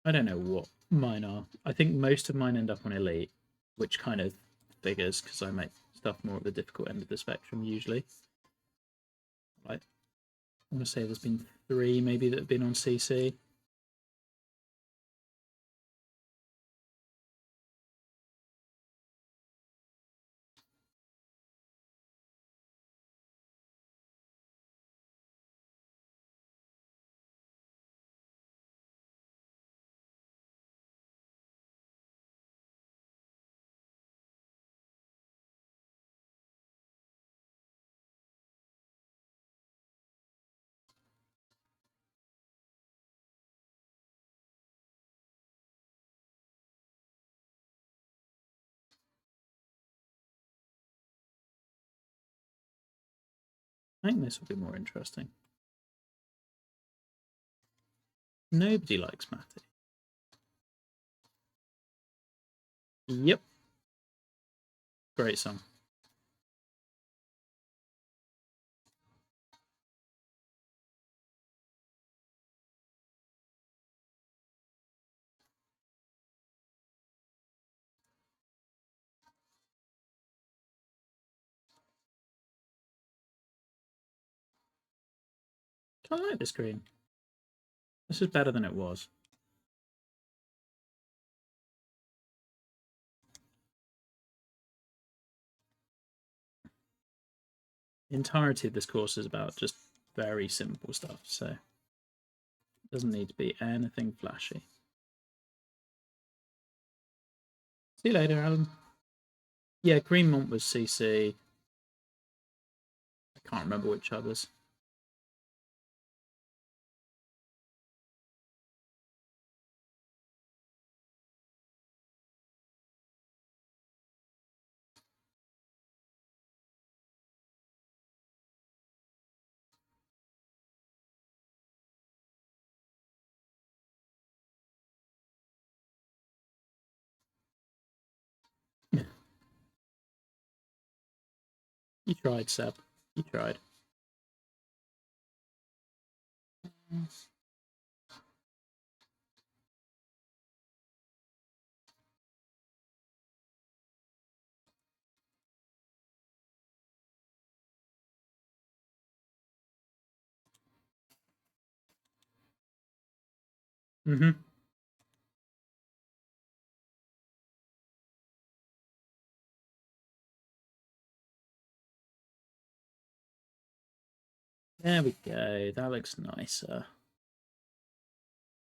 I don't know what mine are. I think most of mine end up on Elite, which kind of figures because I make stuff more at the difficult end of the spectrum usually. I want to say there's been 3 maybe that have been on CC. I think this will be more interesting. Nobody likes Matty. Yep. Great song. I like this green. This is better than it was. The entirety of this course is about just very simple stuff, so it doesn't need to be anything flashy. See you later, Alan. Yeah, Greenmont was CC. I can't remember which others. You tried, Seb. You tried. Mm-hmm. There we go. That looks nicer.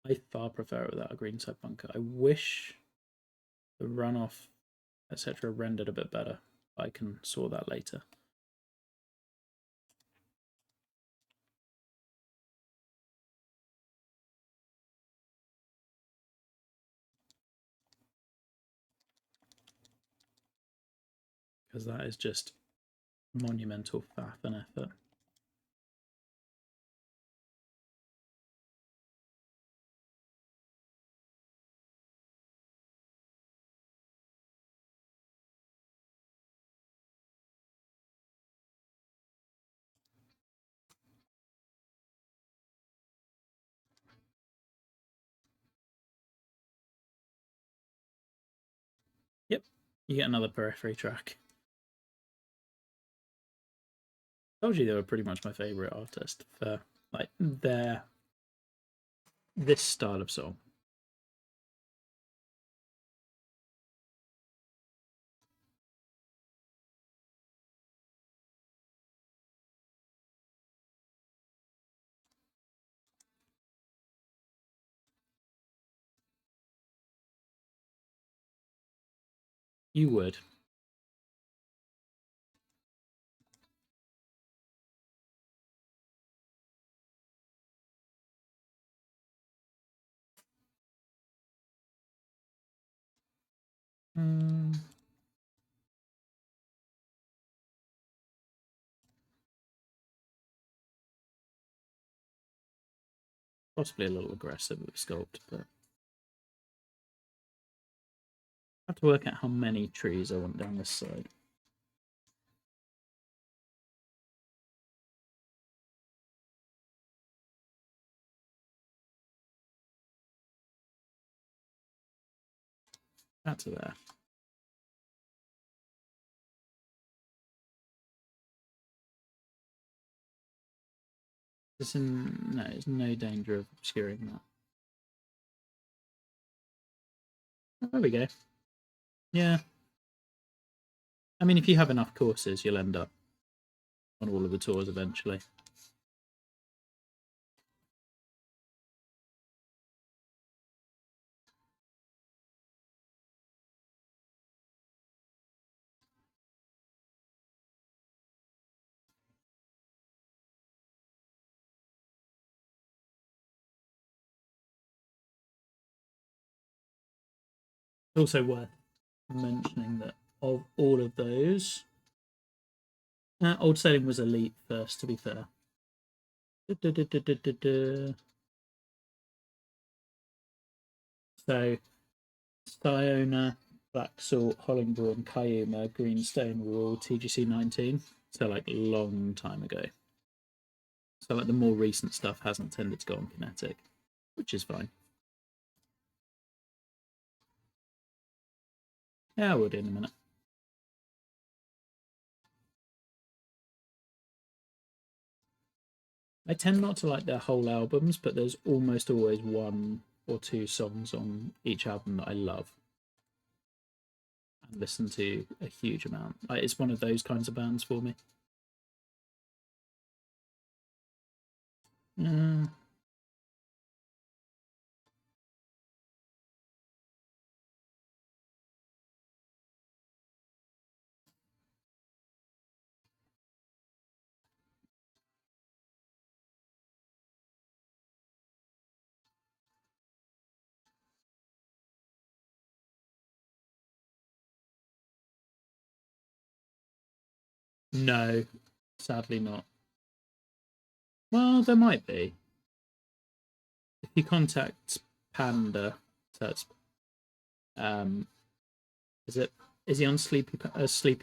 I far prefer it without a green side bunker. I wish the runoff, etc., rendered a bit better. I can sort that later. Because that is just monumental faff and effort. Yep, you get another periphery track. Told you they were pretty much my favourite artist for like this style of song. You would. Mm, possibly a little aggressive with the sculpt, but I have to work out how many trees I want down this side. That's there. There's no danger of obscuring that. Oh, there we go. Yeah. I mean, if you have enough courses, you'll end up on all of the tours eventually. Also worth mentioning that of all of those, Old Sailing was elite first, to be fair. So, Siona, Black Salt, Hollingbourne, Kyuma, Greenstone were all TGC 19. So, like, long time ago. So, like, the more recent stuff hasn't tended to go on Kinetic, which is fine. Yeah, we'll do in a minute. I tend not to like their whole albums, but there's almost always one or two songs on each album that I love and listen to a huge amount. Like, it's one of those kinds of bands for me. Uh, no, sadly not. Well, there might be. If you contact Panda, so it's, um, is it is he on Sleepy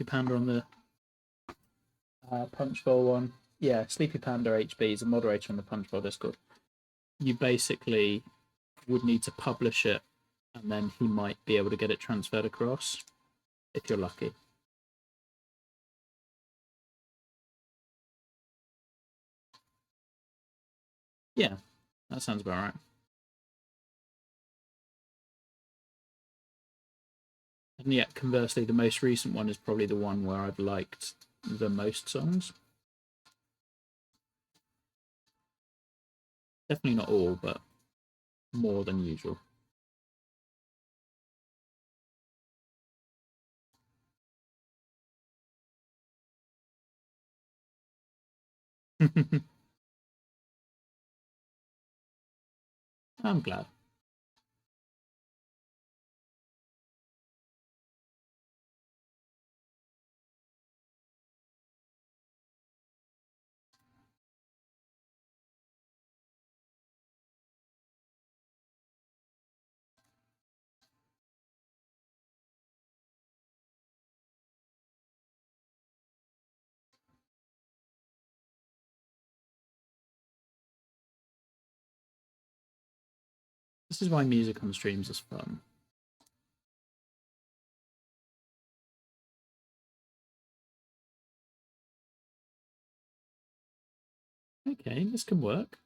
Panda on the Punchbowl one? Yeah, Sleepy Panda HB is a moderator on the Punchbowl Discord. You basically would need to publish it, and then he might be able to get it transferred across if you're lucky. Yeah, that sounds about right. And yet, conversely, the most recent one is probably the one where I've liked the most songs. Definitely not all, but more than usual. I'm glad. This is why music on streams is fun. Okay, this can work.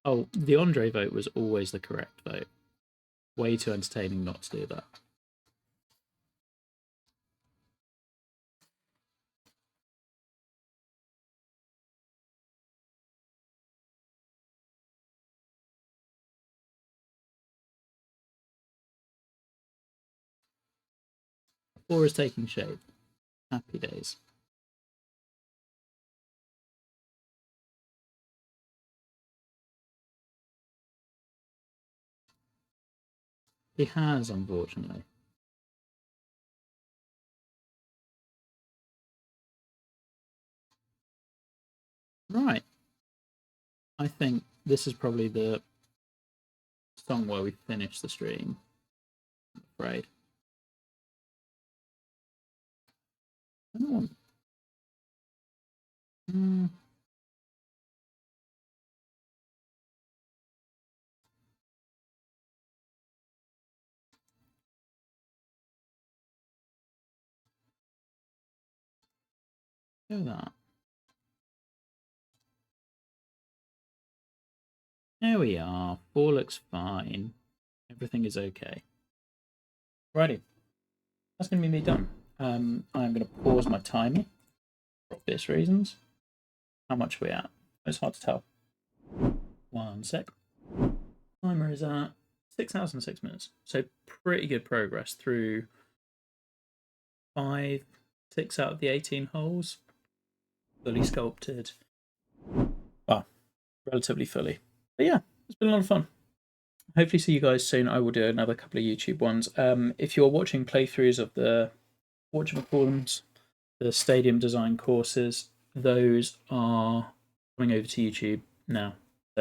Oh, the Andre vote was always the correct vote. Way too entertaining not to do that. Or is taking shape. Happy days. He has, unfortunately. Right. I think this is probably the song where we finish the stream. I'm afraid. I don't want. Mm. Do that. There we are. 4 looks fine. Everything is okay. Righty. That's going to be me done. I'm going to pause my timer for obvious reasons. How much are we at? It's hard to tell. 1 sec. Timer is at 6 hours and 6 minutes. So pretty good progress through 5, 6 out of the 18 holes. Fully sculpted. Well, relatively fully. But yeah, it's been a lot of fun. Hopefully see you guys soon. I will do another couple of YouTube ones. If you're watching playthroughs of the whatchamacallums, the stadium design courses, those are coming over to YouTube now.